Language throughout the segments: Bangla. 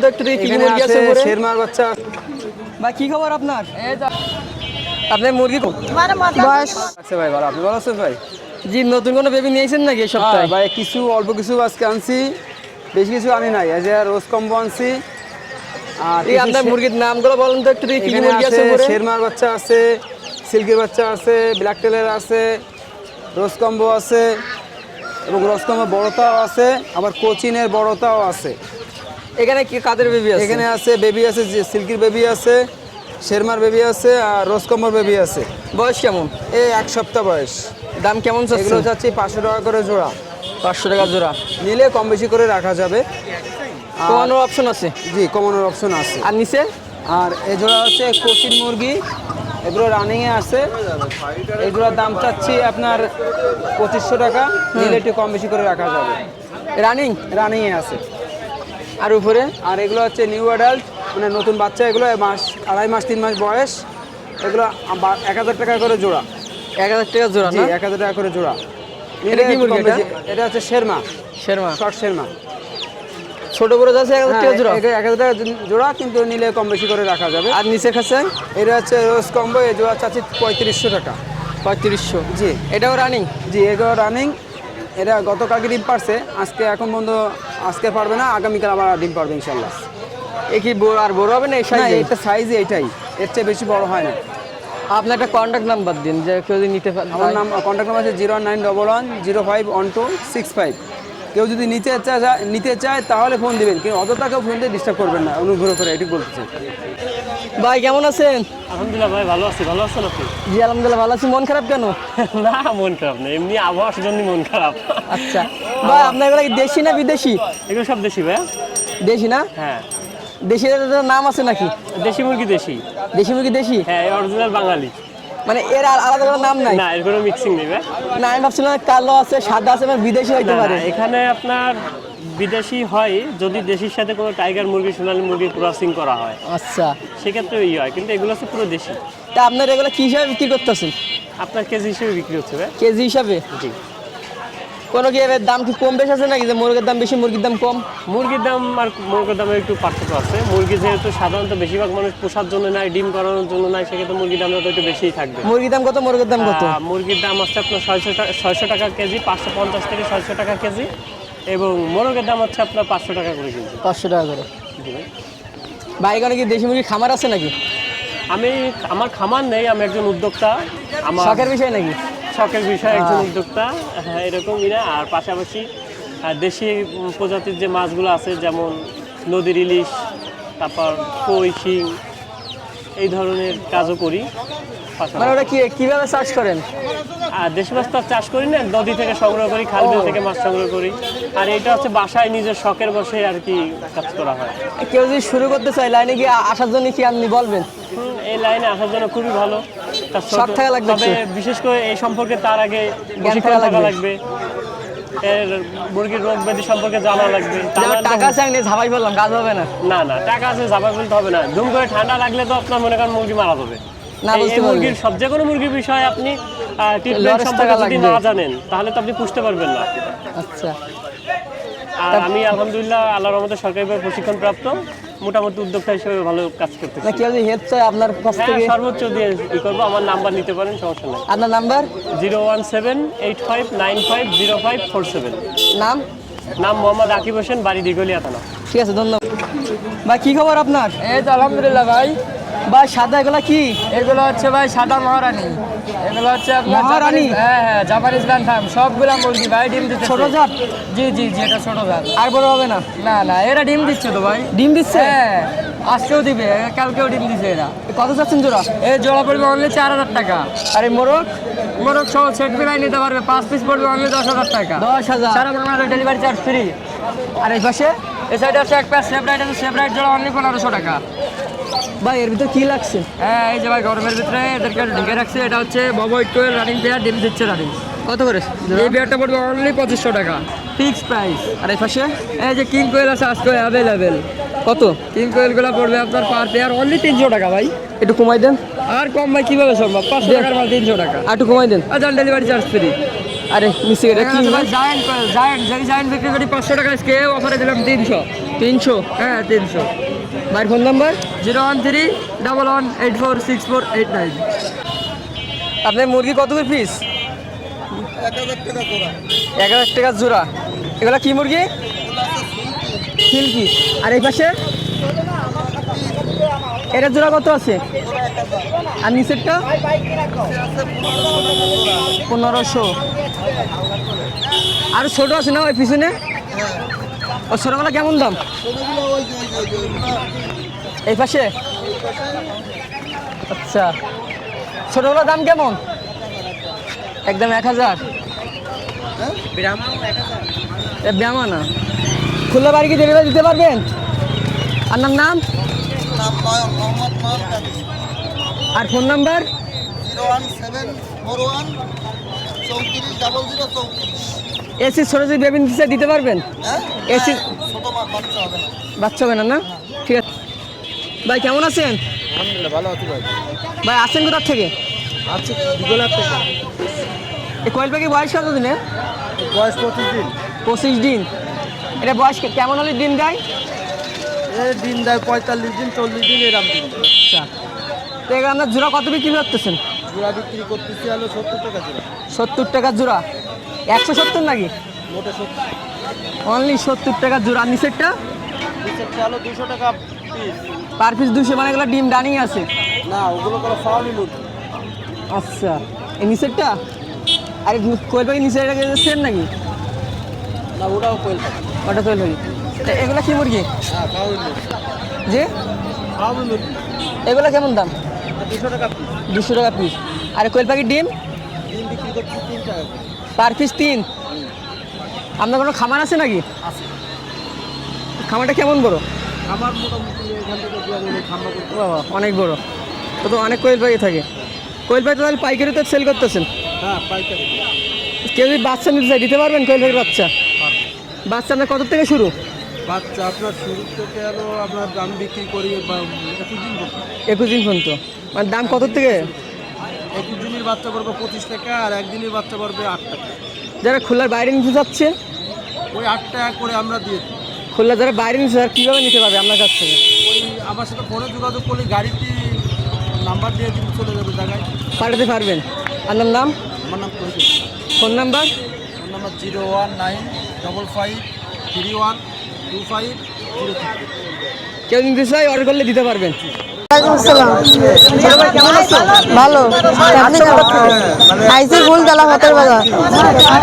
তো একটু দেখি কি মুরগি আছে উপরে। শেরমার বাচ্চা। ভাই কি খবর আপনার? এই তো আপনার মুরগি বয়স আছে ভাই, ভালো। আপনি ভালো আছেন ভাই? জি, নতুন কোনো বেবি নিয়েছেন নাকি এই সপ্তাহে? ভাই কিছু অল্প কিছু আজকে আনছি, বেশি কিছু আনি নাই। আজ রোজ কম্বো আনছি। আর এই আপনার মুরগির নামগুলো বলেন তো একটু দেখি কি কি মুরগি আছে উপরে। শেরমার বাচ্চা আছে, সিল্কের বাচ্চা আছে, ব্ল্যাক টেলের আছে, রোজ কম্বো আছে এবং রোজ কম্বো বড়টাও আছে, আবার কোচিনের বড়টাও আছে। এখানে কি কাদের বেবি আছে? এখানে আছে বেবি আছে, সিল্কির বেবি আছে, শেরমার বেবি আছে আর রোজ কম্বোর বেবি আছে। বয়স কেমন? এই 1 সপ্তাহ বয়স। দাম কেমন চাচ্ছেন? এগুলো চাচ্ছি 500 টাকা করে জোড়া। 500 টাকা জোড়া। নিলে কম বেশি করে রাখা যাবে। কমানোর অপশন আছে? জি, কমানোর অপশন আছে। আর নিচে? আর এই জোড়া হচ্ছে কোচিন মুরগি, এগুলো রানিংয়ে আছে। এই জোড়ার দাম চাচ্ছি আপনার 2500 টাকা, নিলে একটু কম বেশি করে রাখা যাবে। রানিংয়ে আছে। আর উপরে? আর এগুলো হচ্ছে নিউ অ্যাডাল্ট, মানে নতুন বাচ্চা। এগুলো মাস 2.5 মাস 3 মাস বয়স। এগুলো 1000 টাকা করে জোড়া। 1000 টাকা জোড়া না? 1000 টাকা করে জোড়া। এটা কি মুরগি? এটা হচ্ছে শেরমা। শর্ট শেরমা। ছোট বড় আছে 1000 টাকা জোড়া? 1000 টাকা জোড়া, কিন্তু নিলে কম বেশি করে রাখা যাবে। আর নিচে খাচ্ছে? এটা হচ্ছে রোজ কম্বো, এই জোড়া চাচ্ছি 3500 টাকা। 3500? জি। এটাও রানিং? জি, এগুলো রানিং। এটা গতকালকে ডিম পারছে, আজকে এখন পর্যন্ত আজকে পারবে না, আগামীকাল আবার ডিম পারবে ইনশাল্লাহ। এ কি আর বড় হবে না এই সাইজে? এটা সাইজে এটাই, এর চেয়ে বেশি বড় হয় না। আপনার একটা কন্ট্যাক্ট নাম্বার দিন, যে কেউ যদি নিতে পারে। আমার কন্ট্যাক্ট নাম্বার আছে 09111051265। কেউ যদি নিতে চায় তাহলে ফোন দিবেন, কেউ অযথা কেউ ফোন দিয়ে ডিস্টার্ব করবেন না, অনুগ্রহ করে, এটি বলতেছে। ভাই কেমন আছেন? আলহামদুলিল্লাহ ভাই, ভালো আছি। ভালো আছেন আপনি? জি আলহামদুলিল্লাহ ভালো আছি। মন খারাপ কেন? না, মন খারাপ না, এমনি আবহাওয়ার জন্য মন খারাপ। আচ্ছা ভাই, আপনার এগুলো কি দেশি না বিদেশি? এগুলো সব দেশি ভাই। দেশি না? হ্যাঁ। দেশি নাম আছে নাকি? দেশি মুরগি দেশি। দেশি মুরগি দেশি? হ্যাঁ, অরিজিনাল বাঙালি। মানে এর আলাদা কোনো নাম নাই? না, এর কোনো মিক্সিং নেই ভাই। না, আমি ভাবছিলাম কালো আছে, সাদা আছে, মানে বিদেশি হইতে পারে। এখানে আপনার বিদেশি হয় যদি দেশির সাথে কোনো টাইগার মুরগি, সোনালী মুরগি ক্রসিং করা হয়, আচ্ছা, সেক্ষেত্রে হয়, কিন্তু এগুলো হচ্ছে পুরো দেশি। তা আপনার এগুলো কি হিসাবে বিক্রি করতেছেন? আপনার কেজি হিসেবে বিক্রি হচ্ছে ভাই। কেজি হিসাবে? জি। কোনো কি এর দাম কি কম বেশি আছে নাকি, যে মুরগির দাম বেশি মুরগির দাম কম? মুরগির দাম আর মুরগির দামের একটু পার্থক্য আছে। মুরগি যেহেতু সাধারণত বেশিরভাগ মানুষ পোষার জন্য নেয়, ডিম করানোর জন্য নেয়, সেক্ষেত্রে মুরগির দামটা তো একটু বেশিই থাকবে। মুরগির দাম কত? মুরগির দাম কত? মুরগির দাম হচ্ছে আপনার 600 টাকা কেজি, 550 থেকে 600 টাকা কেজি, এবং মোরগের দাম হচ্ছে আপনার 500 টাকা করে কেজি। 500 টাকা করে? ভাই এখানে কি দেশি মুরগির খামার আছে নাকি? আমার খামার নেই, আমি একজন উদ্যোক্তা। আমার শখের বিষয় নাকি? শখের বিষয়, একজন উদ্যোক্তা। হ্যাঁ, এরকমই না। আর পাশাপাশি দেশি প্রজাতির যে মাছগুলো আছে, যেমন নদীর ইলিশ, তারপর কই, শিং, এই ধরনের কাজও করি। মানে ওটা কিভাবে চাষ করেন? আর দেশি মাছ তো আর চাষ করি না, নদী থেকে সংগ্রহ করি, খাল বিল থেকে মাছ সংগ্রহ করি। আর এটা হচ্ছে বাসায় নিজের শখের বসে আর কি কাজ করা হয়। কেউ যদি শুরু করতে চায়, লাইনে কি আসার জন্য কি আপনি বলবেন? এই লাইনে আসার জন্য খুবই ভালো, শখ থাকা লাগবে। তবে বিশেষ করে এই সম্পর্কে তার আগে জ্ঞান থাকা লাগবে। এর মুরগির রোগ ব্যাধি সম্পর্কে জানা লাগবে। টাকা চাইলে ঝাপাই ফেললাম, কাজ হবে না। না, টাকা আছে, ঝাপাই ফেলতে হবে না। ধুম করে ঠান্ডা লাগলে তো আপনার মনে করেন মুরগি মারা যাবে। এই মুরগির যে কোনো মুরগির বিষয়ে আপনি ট্রিটমেন্ট সম্পর্কে যদি না জানেন, তাহলে তো আপনি পুষতে পারবেন না। আচ্ছা। আর আমি আলহামদুলিল্লাহ আল্লাহর রহমতে সরকারিভাবে প্রশিক্ষণ প্রাপ্ত, মোটামুটি উদ্যোক্তা হিসেবে ভালো কাজ করতেছি। কেউ যদি হেল্প চায় আপনার কাছ থেকে, সর্বোচ্চ দিয়ে করবো। আমার নাম্বার নিতে পারেন, সমস্যা নেই। আপনার নাম্বার? 01785950547। নাম মোহাম্মদ আকিব হোসেন, বাড়ি দিঘলিয়া থানা। ঠিক আছে, ধন্যবাদ। ভাই কি খবর আপনার? এই তো আলহামদুলিল্লাহ ভাই। ভাই সাদা এগুলা কি? এগুলো হচ্ছে ভাই সাদা মহারানী। এগুলো হচ্ছে আপনার মহারানী? হ্যাঁ, জাপানিজ ব্যান্থাম। সবগুলা মুরগি ভাই ডিম দিচ্ছে। ছোট জাত? জি, এটা ছোট জাত। আর বড় হবে না? না, এরা ডিম দিচ্ছে তো ভাই। ডিম দিচ্ছে? হ্যাঁ, আজকেও দিবে, কালকেও ডিম দিচ্ছে এরা। কত চাচ্ছেন জোড়া? এই জোড়া পড়বে অনলি 4000 টাকা। আর এই মোরগ সহ সেট মিলাই নিতে পারবে, 5 পিস পড়বে অনলি 10,000 টাকা। 10,000? সারা বাংলাদেশ ডেলিভারি চার্জ ফ্রি। আর এই পাশে? এই সাইডে আছে এক প্যাস সেপারেট আছে, সেপারেট জোড়া অনলি 1500 টাকা। ভাই এর ভিতর কি লাগছে? হ্যাঁ, এই যে ভাই গরমের ভিতরে এদেরকে ঢেকে রাখছে। এটা হচ্ছে ববো ইটকোয়েল রানিং পেয়ার, ডিম দিচ্ছে রানিং। কত করে? এই পেয়ারটা পড়বে অনলি 2500 টাকা, ফিক্স প্রাইস। আর এই পাশে? এই যে কিং কোয়েল আছে আজকে অ্যাভেলেবেল। কত? কিং কোয়েলগুলো পড়বে আপনার পার পেয়ার অনলি 300 টাকা ভাই। একটু কমাই দেন। আর কম ভাই কিভাবে সম্ভব? 500 টাকার মাল 300 টাকা। আর একটু কমাই দেন। আচ্ছা, ডেলিভারি চার্জ ফ্রি। আরে নিচে এটা কি? জায়ান্ট কোয়েল, জায়ান্ট বিক্রি করি 500 টাকা, আজকে অফারে দিলাম 300। 300। হ্যাঁ 300। ভাইয়ের ফোন নাম্বার? 01311846489। আপনার মুরগি কত করে পিস? 1000 টাকা জোড়া। এগুলা কি মুরগি? সিল্কি। আর এই পাশে এটা জোড়া কত আছে? আর নিচেরটা 1500। আর ছোট আছে না ওই পিছনে? ও ছোটগুলো কেমন দাম? এই পাশে? আচ্ছা, ছোটগুলোর দাম কেমন? একদম 1000। ব্যামা না, খুলনা বাড়ি কি ডেলিভারি দিতে পারবেন? আপনার নাম আর ফোন নাম্বার? 01741 এসি ছোটো যদি বেবি নিতে চাই দিতে পারবেন? এসি বাচ্চা হবে না, না? ঠিক আছে ভাই, কেমন আছেন? আলহামদুলিল্লাহ ভালো আছি ভাই। ভাই আসছেন কোথার থেকে? আচ্ছা দুগোলার থেকে। এই কোয়েল পাখি বয়স কত দিনের? বয়স 25 দিন। 25 দিন। এটা বয়স কেমন হলে দিন দেয়? এই দিন দেয় 45 দিন 40 দিন এরকম দিন। আচ্ছা, তো এগুলো আপনার জোড়া কত বিক্রি করতেছেন? জোড়া বিক্রি করতেছি হলো 70 টাকা জোড়া। 70 টাকা জোড়া। 170 নাকি? মোটে 70। অনলি 70 টাকা জোড়া। আর নিচেরটা? নিচেরটা হলো 200 টাকা পিস। পার পিস 200, মানে এগুলো ডিম ডানিং আছে? না ওগুলো কোনো ফাউলি মুরগি। আচ্ছা, এই নিচেরটা? আর কোয়েল পাখি নিচে সেম নাকি? না ওটাও কোয়েল পাখি। ওটা কোয়েল পাখি। এগুলো কি মুরগি? হ্যাঁ ফাউলি মুরগি। যে ফাউলি মুরগি। এগুলো কেমন দাম? 200 টাকা পিস। 200 টাকা পিস। আর কোয়েল পাখির ডিম? ডিম বিক্রি করতেছি 3 টাকা করে। Per piece 3। আপনার কোনো খামার আছে নাকি? আছে। খামারটা কেমন বড়? আমার মোটামুটি এখান থেকে খাম্বা করতে। বাবা অনেক বড়। তো অনেক কোয়েল পাখি থাকে। কোয়েল পাখি তো তাহলে পাইকারি তো সেল করতেছেন? হ্যাঁ পাইকারি। কেউ যদি বাচ্চা নিতে চাই দিতে পারবেন? কোয়েল পাখির বাচ্চা? বাচ্চা আপনার কত থেকে শুরু? বাচ্চা আপনার শুরু থেকে হলো আপনার দাম বিক্রি করি 21 দিন পর্যন্ত। 21 দিন পর্যন্ত। মানে দাম কত থেকে? 21 দিনের বাচ্চা পড়বে 25 টাকা আর একদিনের বাচ্চা পড়বে 8 টাকা। যারা খুলনার বাইরে নিতে যাচ্ছে, ওই 8 টাকা করে আমরা দিয়ে দিই। খুলনা যারা বাইরে নিতে চায় কীভাবে নিতে পারবে আপনার কাছ থেকে? ওই আমার সাথে ফোনে যোগাযোগ করলে গাড়িটি নাম্বার দিয়ে দিন, চলে যাবে জায়গায়। পাঠাতে পারবেন? আপনার নাম? আমার নাম তৈরি। Phone number? Phone number 019552523। কেউ নিতে চাই অর্ডার করলে দিতে পারবেন। কেমন আছো? ভালো। আপনি আইসি ফুল তালা ভাতের বাজার।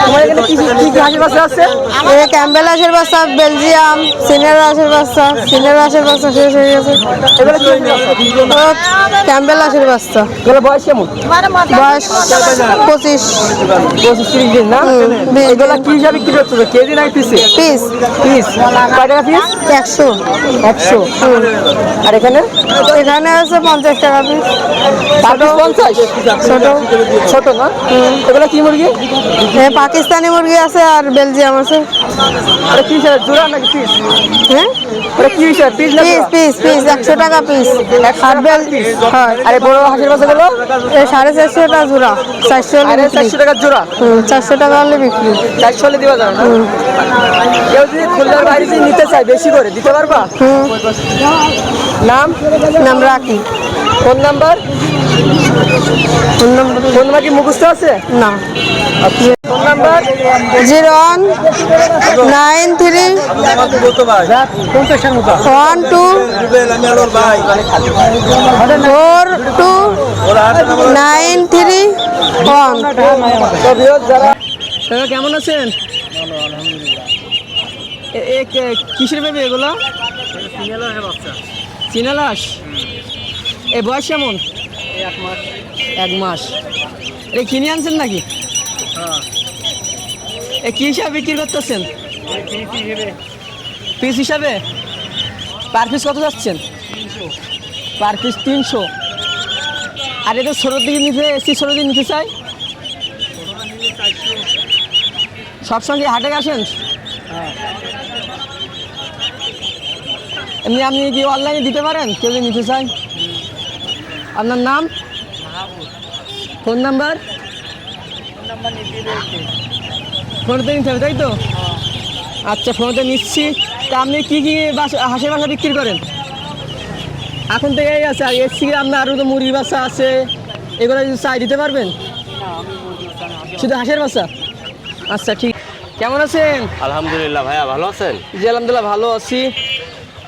তোমার এখানে কি কি হাঁসের বাচ্চা আছে? এই ক্যাম্বেল হাঁসের বাচ্চা, বেলজিয়াম, সিনিয়র হাঁসের বাচ্চা, সিনিয়র হাঁসের বাচ্চা শেষ হয়ে গেছে। এগুলো কি হাঁসের বাচ্চা? ক্যাম্বেল হাঁসের বাচ্চা, এগুলো বয়স কেমন? বয়স 25 25-30 দিন না? এগুলো কি হিসাবে বিক্রি করছো? কেজি না পিসে? পিস, পিস কয় টাকা পিস? 100। 100। আর এখানে? এখানে আছে 50 টাকা পিস। ছোট 50? ছোট ছোট না? এগুলো কি মুরগি? পাকিস্তানি মুরগি আছে আর বেলজিয়াম আছে। ওটা কি হিসাবে, জোড়া নাকি পিস? হ্যাঁ ওটা কি হিসাবে, পিস না পিস জোড়া? পিস পিস 100 টাকা পিস। 100 আর টাকা পিস? হয় আর এই বড় হাঁসের বাচ্চাগুলো? 450 টাকা জোড়া, 400 আরে 400 টাকা জোড়া? 400 টাকা হলে বিক্রি। 400 হলে দেওয়া যাবে না? কেউ যদি খুলনার বাইরে যদি নিতে চায় বেশি করে দিতে পারবা? নাম? নাম রাখি। Phone number? ফোন নাম্বার কি মুখস্থ আছে? না, ফোন নাম্বার? 0193 12429331। দাদা কেমন আছেন? কিসের বেবি এগুলো? চিনালাস। এই বয়স কেমন? 1 মাস। এটা কিনে আনছেন নাকি? এ কি হিসাবে বিক্রি করতেছেন? পিস হিসাবে? পার পিস কত যাচ্ছেন? Per piece 300। আর এটা ছোটোর দিকে নিতে, এসি ছোটোর দিকে নিতে চাই? সবসময় কি হাটে আসেন? এমনি আপনি কি অনলাইনে দিতে পারেন কেউ যদি নিতে চান? আপনার নাম? Phone number? ফোনতে নিতে হবে তাই তো? আচ্ছা, ফোনতে নিচ্ছি। তা আপনি কি কি হাঁসের বাসা বিক্রি করেন? এখন থেকেই আছে, আর এর থেকে আপনার আরও তো মুরগির বাচ্চা আছে, এগুলো যদি চাই দিতে পারবেন? শুধু হাঁসের বাচ্চা? আচ্ছা ঠিক। কেমন আছেন? আলহামদুলিল্লাহ ভাইয়া, ভালো আছেন? জি আলহামদুলিল্লাহ ভালো আছি।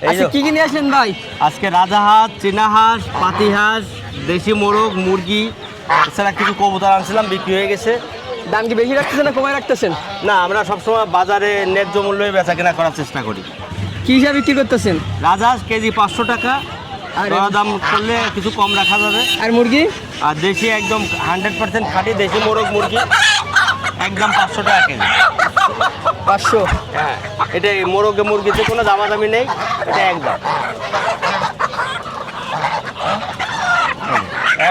আচ্ছা কি কি নিয়ে আসলেন ভাই? আজকে রাজাহাঁস, চীনা হাঁস, পাতি হাঁস, দেশি মোরগ, মুরগি, এছাড়া কিছু কবুতর আনছিলাম, বিক্রি হয়ে গেছে। দাম কি বেশি রাখতেছেন না কমায় রাখতেছেন? না, আমরা সবসময় বাজারে ন্যায্য মূল্যে বেচা কেনা করার চেষ্টা করি। কি হিসাবে বিক্রি করতেছেন? রাজহাঁস কেজি 500 টাকা, আর দাম করলে কিছু কম রাখা যাবে। আর মুরগি? আর দেশি একদম 100% খাঁটি দেশি মোরগ মুরগি একদম 500 টাকা কেজি। 500? হ্যাঁ, এটা মোরগে মুরগিতে কোনো দামাদামি নেই, এটা একদম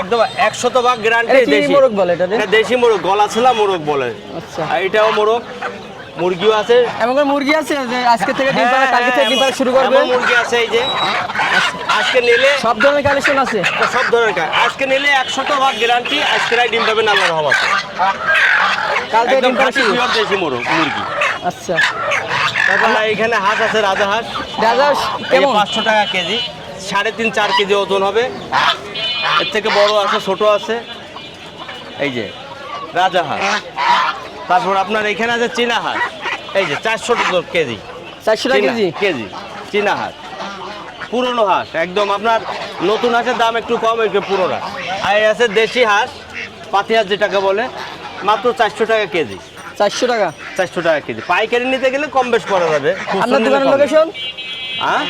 একদম 100% গ্যারান্টি। এটা কি দেশি মোরগ বলে এটাতে? এটা দেশি মোরগ, গলা ছেলা মোরগ বলে। আচ্ছা। আর এটাও মোরগ, মুরগিও আছে। এমন করে মুরগি আছে যে আজকে থেকে ডিম পাড়া, কালকে থেকে ডিম পাড়া শুরু করবে? এমন মুরগি আছে এই যে আজকে নিলে সব ধরনের কালেকশন আছে? সব ধরনের আজকে নিলে 100% গ্যারান্টি, আজকে ডিম পাবেন আল্লাহর রহমতে। কাল থেকে ডিম একদম পাড়া খাঁটি শুরু? পিওর দেশি মোরগ মুরগি। আচ্ছা। তারপর এখানে হাঁস আছে, রাজাহাঁস, রাজহাঁস এই কেমন? 500 টাকা কেজি, 3.5-4 কেজি ওজন হবে। এর থেকে বড় আছে, ছোট আছে। এই যে রাজাহাঁস। তারপর আপনার এখানে আছে চীনা হাঁস, এই যে 400 টাকা কেজি। 400 টাকা কেজি? কেজি চীনা হাঁস, পুরনো হাঁস একদম। আপনার নতুন হাঁসের দাম একটু কম, একটু পুরোনো। আর এই আছে দেশি হাঁস, পাতি হাঁস যেটাকে বলে, মাত্র 400 টাকা কেজি। 400 টাকা? 400 টাকা কেজি। পাইকারি নিতে গেলে কম বেশ করা যাবে। আপনার দোকানের লোকেশন? হ্যাঁ,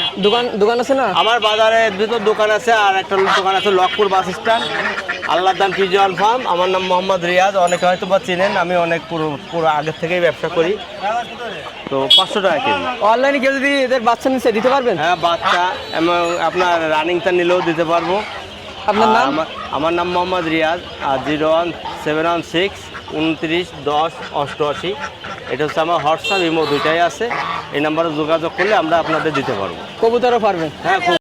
দোকান আছে না? আমার বাজারের ভিতর দোকান আছে, আর একটা দোকান আছে লকপুর বাস স্ট্যান্ড, আল্লাহর দান পিজিওয়ান ফার্ম। আমার নাম মোহাম্মদ রিয়াজ, অনেকে হয়তো বা চেনেন। আমি অনেক পুরো আগের থেকেই ব্যবসা করি। তো 500 টাকা কেজি। অনলাইনে কেউ যদি এদের বাচ্চা নিচ্ছে দিতে পারবেন? হ্যাঁ, বাচ্চা এবং আপনার রানিংটা নিলেও দিতে পারবো। আপনার নাম? আমার নাম মোহাম্মদ রিয়াজ। আর 01716 29 10 88। এটা হচ্ছে আমার হোয়াটসঅ্যাপ, ইমো দুইটাই আছে। এই নাম্বারে যোগাযোগ করলে আমরা আপনাদের দিতে পারবো। কবুতরও পারবেন? হ্যাঁ।